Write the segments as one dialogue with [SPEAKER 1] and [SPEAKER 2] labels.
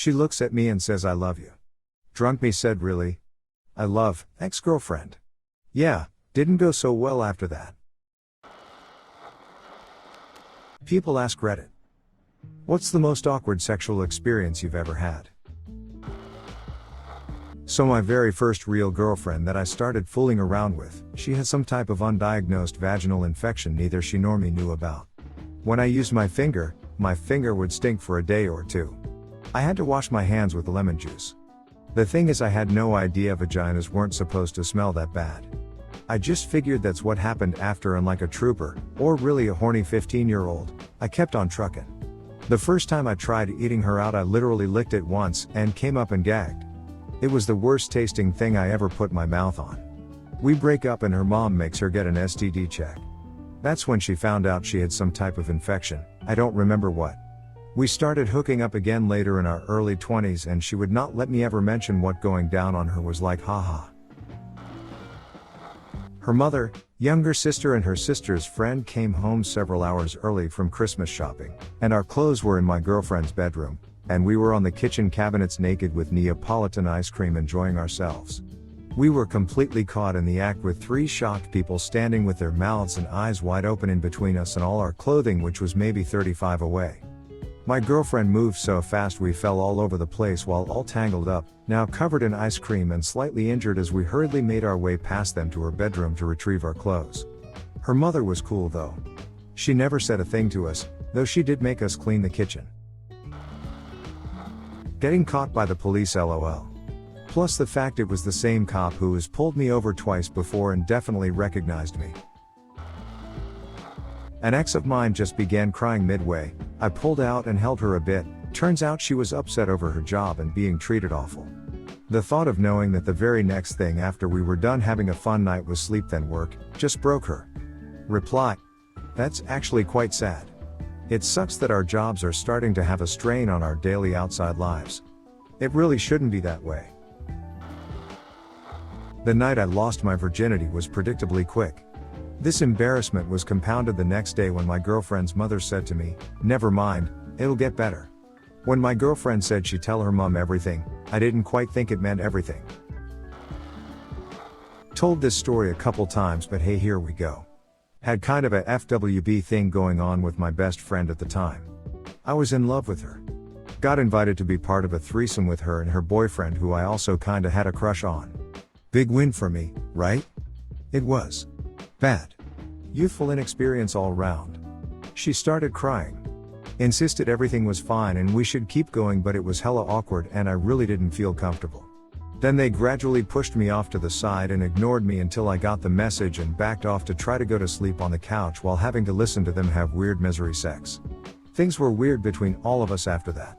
[SPEAKER 1] She looks at me and says I love you. Drunk me said really? I love, ex-girlfriend. Yeah, didn't go so well after that. People ask Reddit. What's the most awkward sexual experience you've ever had? So my very first real girlfriend that I started fooling around with, she had some type of undiagnosed vaginal infection neither she nor me knew about. When I used my finger would stink for a day or two. I had to wash my hands with lemon juice. The thing is I had no idea vaginas weren't supposed to smell that bad. I just figured that's what happened after, and like a trooper, or really a horny 15-year-old, I kept on trucking. The first time I tried eating her out I literally licked it once and came up and gagged. It was the worst tasting thing I ever put my mouth on. We break up and her mom makes her get an STD check. That's when she found out she had some type of infection, I don't remember what. We started hooking up again later in our early 20s and she would not let me ever mention what going down on her was like, haha. Her mother, younger sister and her sister's friend came home several hours early from Christmas shopping, and our clothes were in my girlfriend's bedroom, and we were on the kitchen cabinets naked with Neapolitan ice cream enjoying ourselves. We were completely caught in the act with 3 shocked people standing with their mouths and eyes wide open in between us and all our clothing, which was maybe 35 away. My girlfriend moved so fast we fell all over the place while all tangled up, now covered in ice cream and slightly injured as we hurriedly made our way past them to her bedroom to retrieve our clothes. Her mother was cool though. She never said a thing to us, though she did make us clean the kitchen. Getting caught by the police LOL. Plus the fact it was the same cop who has pulled me over twice before and definitely recognized me. An ex of mine just began crying midway. I pulled out and held her a bit. Turns out she was upset over her job and being treated awful. The thought of knowing that the very next thing after we were done having a fun night was sleep then work, just broke her. Reply. That's actually quite sad. It sucks that our jobs are starting to have a strain on our daily outside lives. It really shouldn't be that way. The night I lost my virginity was predictably quick. This embarrassment was compounded the next day when my girlfriend's mother said to me, "Never mind, it'll get better." When my girlfriend said she'd tell her mom everything, I didn't quite think it meant everything. Told this story a couple times, but hey, here we go. Had kind of a FWB thing going on with my best friend at the time. I was in love with her. Got invited to be part of a threesome with her and her boyfriend, who I also kinda had a crush on. Big win for me, right? It was. Bad. Youthful inexperience all round. She started crying. Insisted everything was fine and we should keep going, but it was hella awkward and I really didn't feel comfortable. Then they gradually pushed me off to the side and ignored me until I got the message and backed off to try to go to sleep on the couch while having to listen to them have weird misery sex. Things were weird between all of us after that.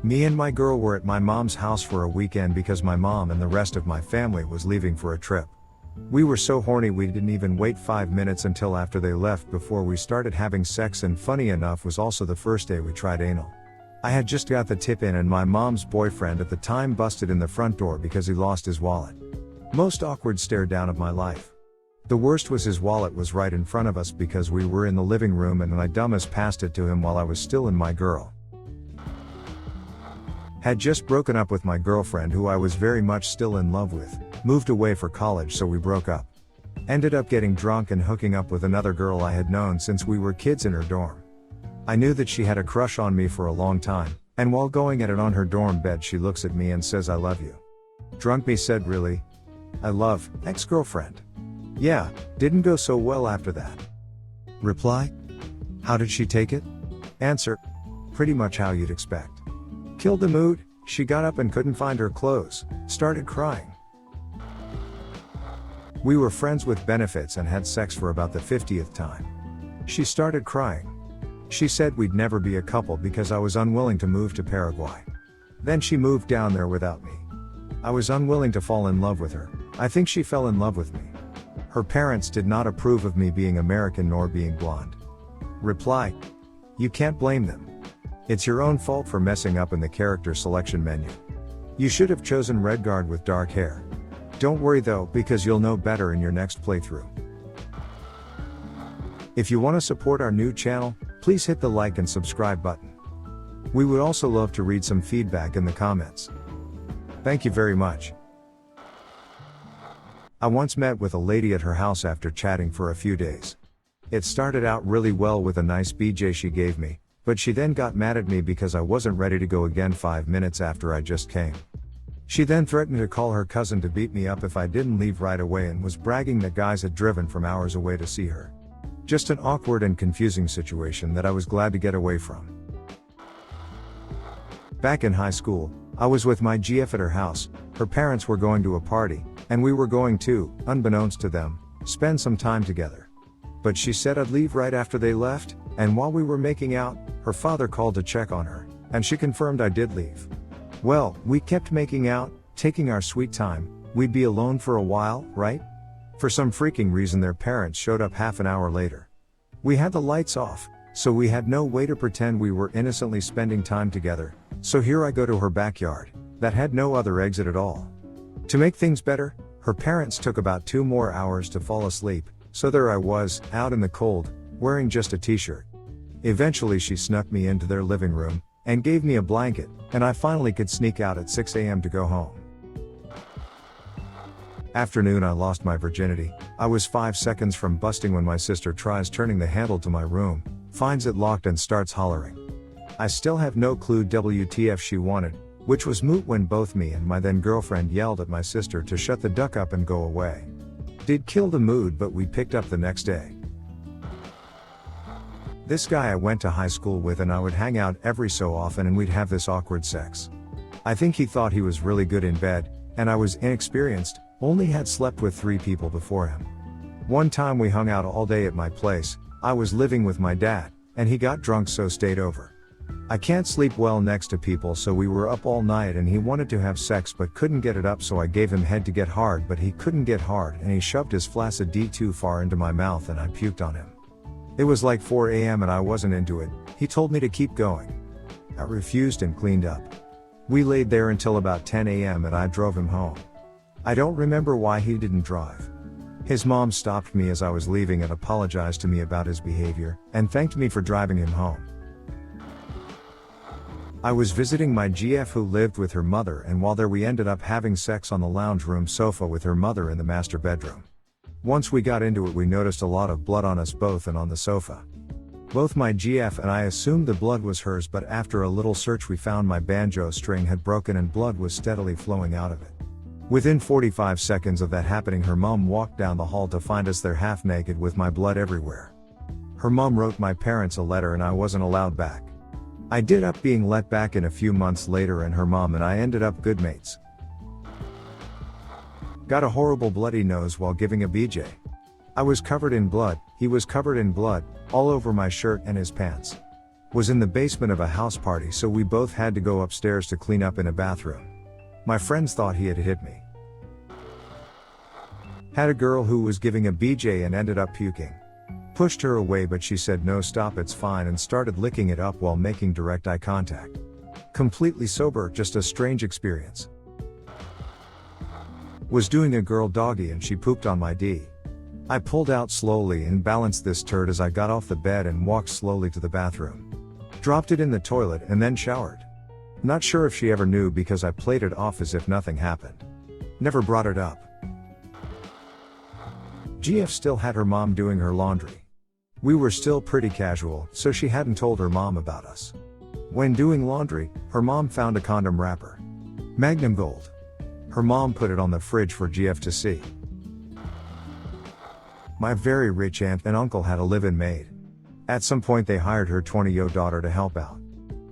[SPEAKER 1] Me and my girl were at my mom's house for a weekend because my mom and the rest of my family was leaving for a trip. We were so horny we didn't even wait 5 minutes until after they left before we started having sex, and funny enough was also the first day we tried anal. I had just got the tip in and my mom's boyfriend at the time busted in the front door because he lost his wallet. Most awkward stare down of my life. The worst was his wallet was right in front of us because we were in the living room and I dumb as passed it to him while I was still in my girl. Had just broken up with my girlfriend who I was very much still in love with, moved away for college so we broke up. Ended up getting drunk and hooking up with another girl I had known since we were kids in her dorm. I knew that she had a crush on me for a long time, and while going at it on her dorm bed she looks at me and says I love you. Drunk me said really? I love, ex-girlfriend. Yeah, didn't go so well after that. Reply. How did she take it? Answer. Pretty much how you'd expect. Killed the mood. She got up and couldn't find her clothes, started crying. We were friends with benefits and had sex for about the 50th time. She started crying. She said we'd never be a couple because I was unwilling to move to Paraguay. Then she moved down there without me. I was unwilling to fall in love with her. I think she fell in love with me. Her parents did not approve of me being American nor being blonde. Reply. You can't blame them. It's your own fault for messing up in the character selection menu. You should have chosen Redguard with dark hair. Don't worry though, because you'll know better in your next playthrough. If you want to support our new channel, please hit the like and subscribe button. We would also love to read some feedback in the comments. Thank you very much. I once met with a lady at her house after chatting for a few days. It started out really well with a nice BJ she gave me, but she then got mad at me because I wasn't ready to go again 5 minutes after I just came. She then threatened to call her cousin to beat me up if I didn't leave right away and was bragging that guys had driven from hours away to see her. Just an awkward and confusing situation that I was glad to get away from. Back in high school, I was with my GF at her house. Her parents were going to a party, and we were going to, unbeknownst to them, spend some time together. But she said I'd leave right after they left, and while we were making out, her father called to check on her, and she confirmed I did leave. Well, we kept making out, taking our sweet time. We'd be alone for a while, right? For some freaking reason their parents showed up half an hour later. We had the lights off, so we had no way to pretend we were innocently spending time together. So here I go to her backyard, that had no other exit at all. To make things better, her parents took about 2 more hours to fall asleep, so there I was, out in the cold, wearing just a t-shirt. Eventually she snuck me into their living room, and gave me a blanket, and I finally could sneak out at 6 a.m. to go home. Afternoon I lost my virginity. I was 5 seconds from busting when my sister tries turning the handle to my room, finds it locked and starts hollering. I still have no clue WTF she wanted, which was moot when both me and my then girlfriend yelled at my sister to shut the duck up and go away. Did kill the mood, but we picked up the next day. This guy I went to high school with and I would hang out every so often and we'd have this awkward sex. I think he thought he was really good in bed, and I was inexperienced, only had slept with 3 people before him. One time we hung out all day at my place. I was living with my dad, and he got drunk so stayed over. I can't sleep well next to people, so we were up all night and he wanted to have sex but couldn't get it up, so I gave him head to get hard, but he couldn't get hard and he shoved his flaccid D too far into my mouth and I puked on him. It was like 4 a.m. and I wasn't into it. He told me to keep going. I refused and cleaned up. We laid there until about 10 a.m. and I drove him home. I don't remember why he didn't drive. His mom stopped me as I was leaving and apologized to me about his behavior, and thanked me for driving him home. I was visiting my GF who lived with her mother, and while there we ended up having sex on the lounge room sofa with her mother in the master bedroom. Once we got into it we noticed a lot of blood on us both and on the sofa. Both my GF and I assumed the blood was hers, but after a little search we found my banjo string had broken and blood was steadily flowing out of it. Within 45 seconds of that happening her mom walked down the hall to find us there half naked with my blood everywhere. Her mom wrote my parents a letter and I wasn't allowed back. I did up being let back in a few months later, and her mom and I ended up good mates. Got a horrible bloody nose while giving a BJ. I was covered in blood, he was covered in blood, all over my shirt and his pants. Was in the basement of a house party, so we both had to go upstairs to clean up in a bathroom. My friends thought he had hit me. Had a girl who was giving a BJ and ended up puking. Pushed her away, but she said no, stop, it's fine, and started licking it up while making direct eye contact. Completely sober, just a strange experience. Was doing a girl doggy and she pooped on my D. I pulled out slowly and balanced this turd as I got off the bed and walked slowly to the bathroom. Dropped it in the toilet and then showered. Not sure if she ever knew because I played it off as if nothing happened. Never brought it up. GF still had her mom doing her laundry. We were still pretty casual, so she hadn't told her mom about us. When doing laundry, her mom found a condom wrapper. Magnum Gold. Her mom put it on the fridge for GF to see. My very rich aunt and uncle had a live-in maid. At some point they hired her 20-year-old daughter to help out.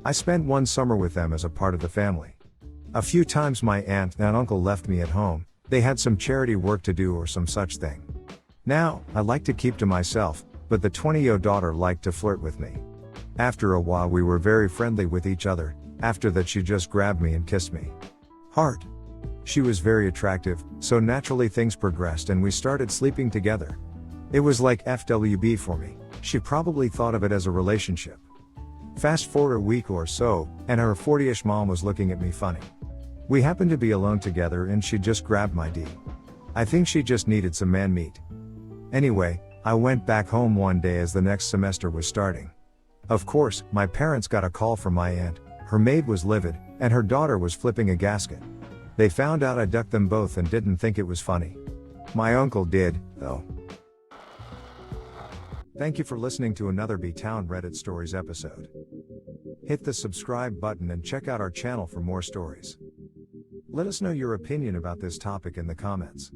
[SPEAKER 1] I spent one summer with them as a part of the family. A few times my aunt and uncle left me at home. They had some charity work to do or some such thing. Now, I like to keep to myself, but the 20-year-old daughter liked to flirt with me. After a while we were very friendly with each other. After that she just grabbed me and kissed me. Hard. She was very attractive, so naturally things progressed and we started sleeping together. It was like FWB for me. She probably thought of it as a relationship. Fast forward a week or so, and her 40-ish mom was looking at me funny. We happened to be alone together and she just grabbed my D. I think she just needed some man meat. Anyway, I went back home one day as the next semester was starting. Of course, my parents got a call from my aunt, Her maid was livid, and her daughter was flipping a gasket. They found out I ducked them both and didn't think it was funny. My uncle did, though. Thank you for listening to another B-Town Reddit Stories episode. Hit the subscribe button and check out our channel for more stories. Let us know your opinion about this topic in the comments.